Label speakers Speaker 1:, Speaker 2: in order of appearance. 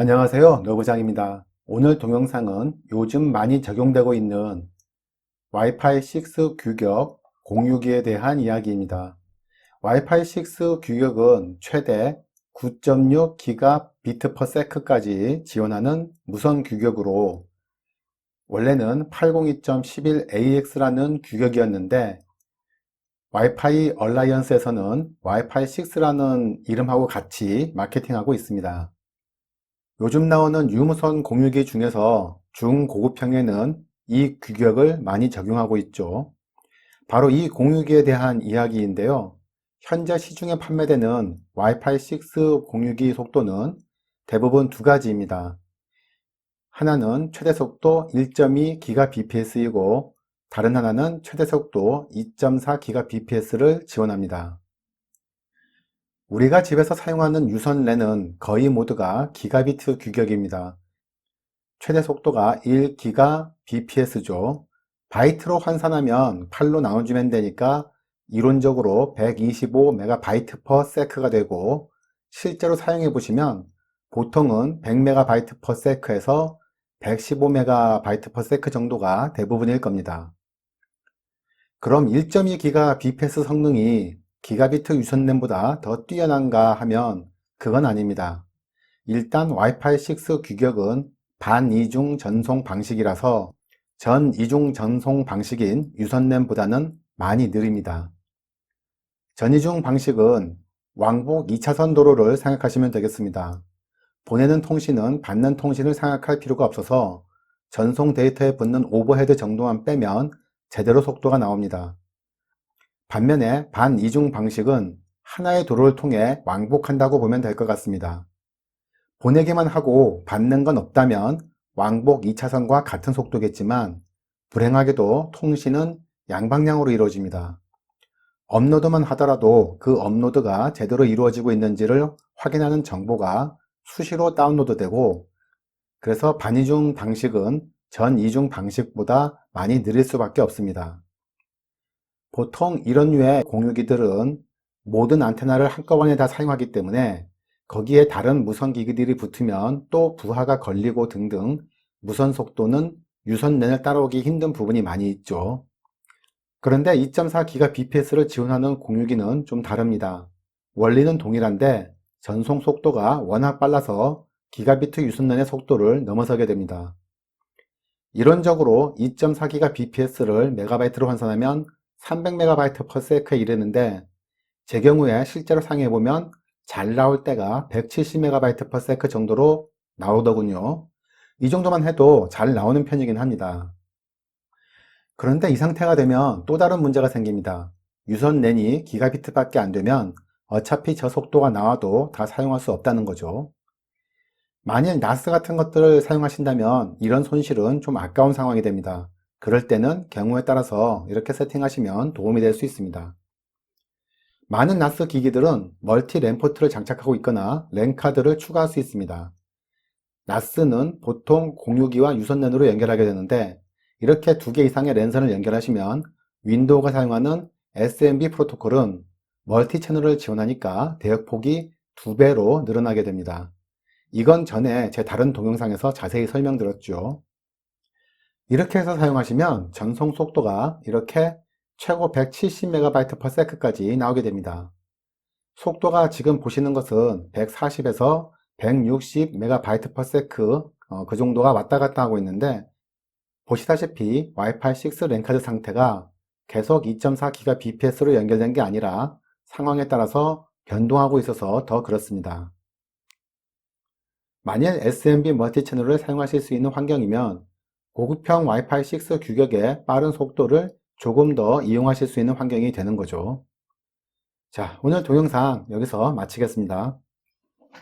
Speaker 1: 안녕하세요, 노부장입니다. 오늘 동영상은 요즘 많이 적용되고 있는 와이파이 6 규격 공유기에 대한 이야기입니다. 와이파이 6 규격은 최대 9.6GBps 까지 지원하는 무선 규격으로 원래는 802.11AX라는 규격이었는데 와이파이 얼라이언스에서는 와이파이 6라는 이름하고 같이 마케팅하고 있습니다. 요즘 나오는 유무선 공유기 중에서 중고급형에는 이 규격을 많이 적용하고 있죠. 바로 이 공유기에 대한 이야기인데요. 현재 시중에 판매되는 와이파이 6 공유기 속도는 대부분 두 가지입니다. 하나는 최대 속도 1.2GBps이고 다른 하나는 최대 속도 2.4GBps를 지원합니다. 우리가 집에서 사용하는 유선 랜은 거의 모두가 기가비트 규격입니다. 최대 속도가 1GBps죠. 바이트로 환산하면 8로 나눠주면 되니까 이론적으로 125MB/s가 되고 실제로 사용해 보시면 보통은 100MB/s에서 115MB/s 정도가 대부분일 겁니다. 그럼 1.2GBps 성능이 기가비트 유선랜보다 더 뛰어난가 하면 그건 아닙니다. 일단 와이파이 6 규격은 반이중 전송 방식이라서 전 이중 전송 방식인 유선랜보다는 많이 느립니다. 전이중 방식은 왕복 2차선 도로를 생각하시면 되겠습니다. 보내는 통신은 받는 통신을 생각할 필요가 없어서 전송 데이터에 붙는 오버헤드 정도만 빼면 제대로 속도가 나옵니다. 반면에 반이중 방식은 하나의 도로를 통해 왕복한다고 보면 될 것 같습니다. 보내기만 하고 받는 건 없다면 왕복 2차선과 같은 속도겠지만 불행하게도 통신은 양방향으로 이루어집니다. 업로드만 하더라도 그 업로드가 제대로 이루어지고 있는지를 확인하는 정보가 수시로 다운로드 되고 그래서 반이중 방식은 전이중 방식보다 많이 느릴 수밖에 없습니다. 보통 이런 류의 공유기들은 모든 안테나를 한꺼번에 다 사용하기 때문에 거기에 다른 무선 기기들이 붙으면 또 부하가 걸리고 등등 무선 속도는 유선 랜을 따라오기 힘든 부분이 많이 있죠. 그런데 2.4GBps를 지원하는 공유기는 좀 다릅니다. 원리는 동일한데 전송 속도가 워낙 빨라서 기가비트 유선랜의 속도를 넘어서게 됩니다. 이론적으로 2.4GBps를 메가바이트로 환산하면 300MB/s에 이르는데 제 경우에 실제로 사용해보면 잘 나올 때가 170MB/s 정도로 나오더군요. 이 정도만 해도 잘 나오는 편이긴 합니다. 그런데 이 상태가 되면 또 다른 문제가 생깁니다. 유선 랜이 기가비트 밖에 안 되면 어차피 저 속도가 나와도 다 사용할 수 없다는 거죠. 만일 나스 같은 것들을 사용하신다면 이런 손실은 좀 아까운 상황이 됩니다. 그럴 때는 경우에 따라서 이렇게 세팅하시면 도움이 될 수 있습니다. 많은 나스 기기들은 멀티 랜 포트를 장착하고 있거나 랜 카드를 추가할 수 있습니다. 나스는 보통 공유기와 유선 랜으로 연결하게 되는데 이렇게 두 개 이상의 랜선을 연결하시면 윈도우가 사용하는 SMB 프로토콜은 멀티 채널을 지원하니까 대역폭이 2배로 늘어나게 됩니다. 이건 전에 제 다른 동영상에서 자세히 설명드렸죠. 이렇게 해서 사용하시면 전송 속도가 이렇게 최고 170MB/s까지 나오게 됩니다. 속도가 지금 보시는 것은 140에서 160MB/s 그 정도가 왔다 갔다 하고 있는데 보시다시피 와이파이 6 랜카드 상태가 계속 2.4GBps로 연결된 게 아니라 상황에 따라서 변동하고 있어서 더 그렇습니다. 만일 SMB 멀티 채널을 사용하실 수 있는 환경이면 고급형 와이파이 6 규격의 빠른 속도를 조금 더 이용하실 수 있는 환경이 되는 거죠. 자, 오늘 동영상 여기서 마치겠습니다.